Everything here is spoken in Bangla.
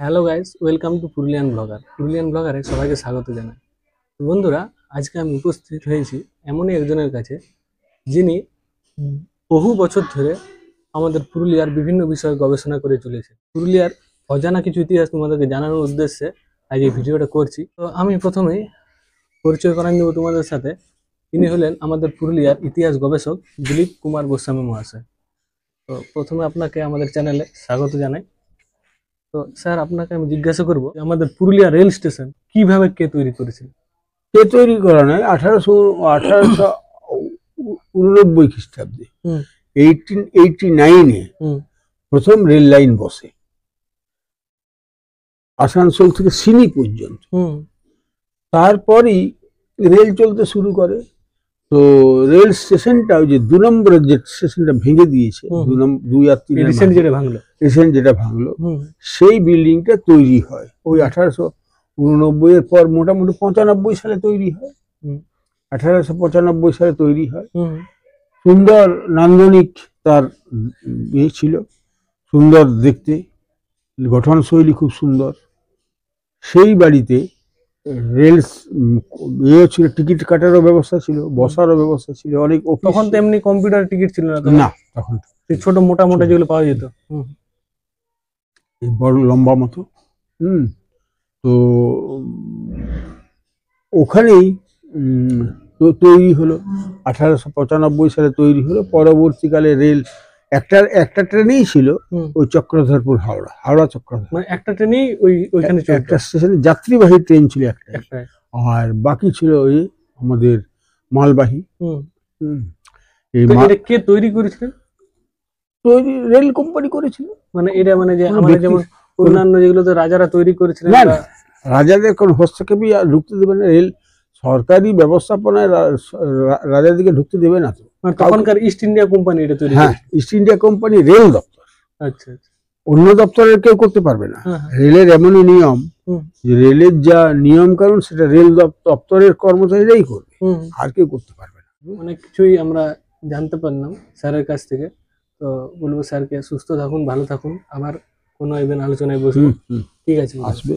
Hello guys, welcome to Purulian blogger. Purulian ব্লগারে সবাইকে স্বাগত জানাই। তো বন্ধুরা, আজকে আমি উপস্থিত হয়েছি এমনই একজনের কাছে, যিনি বহু বছর ধরে আমাদের পুরুলিয়ার বিভিন্ন বিষয়ে গবেষণা করে চলেছে। পুরুলিয়ার অজানা কিছু ইতিহাস তোমাদেরকে জানানোর উদ্দেশ্যে আজ এই ভিডিওটা করছি। তো আমি প্রথমেই পরিচয় করাই দেবো তোমাদের সাথে। তিনি হলেন আমাদের পুরুলিয়ার ইতিহাস গবেষক দিলীপ কুমার গোস্বামী মহাশয়। তো প্রথমে আপনাকে আমাদের চ্যানেলে স্বাগত জানাই। তো স্যার, আপনাকে আমি জিজ্ঞাসা করবো আমাদের পুরুলিয়া রেল স্টেশন কিভাবে কে তৈরি করেছিল? কে তৈরি করা নয়, 1889 খ্রিস্টাব্দে 1889-এ প্রথম রেল লাইন বসে আসানসোল থেকে সিনি পর্যন্ত। তারপরই রেল চলতে শুরু করে। তো রেল স্টেশনটা ওই যে 2 নম্বরের যে স্টেশনটা ভেঙে দিয়েছে, 2 আর 3 রিসেন্ট যেটা ভাঙলো, সেই বিল্ডিংটা তৈরি হয় ওই 1889 এর পর, মোটামুটি 95 সালে তৈরি হয়। 1895 সালে তৈরি হয়। সুন্দর নান্দনিক তার ছিল, সুন্দর দেখতে, গঠনশৈলী খুব সুন্দর। সেই বাড়িতে রেল ছিল, টিকিট কাটারও ব্যবস্থা ছিল, বসারও ব্যবস্থা ছিল, অনেক। তখন তো এমনি কম্পিউটার টিকিট ছিল না, তখন ছোট মোটা মোটা যেগুলো পাওয়া যেত, বড় লম্বা মতো। তো ওখানেই তৈরি হলো, 1895 সালে তৈরি হলো। পরবর্তীকালে রেল একটা ট্রেনেই ছিল, ওই চক্রধরপুর হাওড়া চক্রধর, মানে একটা ট্রেনেই ওইখানে একটা স্টেশনে যাত্রীবাহী ট্রেন ছিল একটা, আর বাকি ছিল ওই আমাদের মালবাহী। এটা কে তৈরি করেছিলেন? তৈরি রেল কোম্পানি করেছিল। মানে এটা মানে যে আমাদের যেমন অন্যান্য যেগুলো তো রাজারা তৈরি করেছিলেন, রাজাদের কোনো হস্তক্ষেপই ঢুকতে দেবে না। রেল সরকারি ব্যবস্থাপনায় রাজাদেরকে ঢুকতে দেবে না। তো তখনকার ইস্ট ইন্ডিয়া কোম্পানি এটা তৈরি, ইস্ট ইন্ডিয়া কোম্পানি রেল দপ্তর। আচ্ছা, অন্য দপ্তরের কেউ করতে পারবে না। রেলের এমনই নিয়ম যে রেলের যা নিয়ম কানুন সেটা রেল দপ্তরের কর্মচারীরাই করবে, আর কেউ করতে পারবে না। অনেক কিছুই আমরা জানতে পারলাম স্যারের কাছ থেকে। তো বলবো স্যারকে সুস্থ থাকুন, ভালো থাকুন, আবার কোনো একদিন আলোচনায় বসবো। ঠিক আছে, আসবে।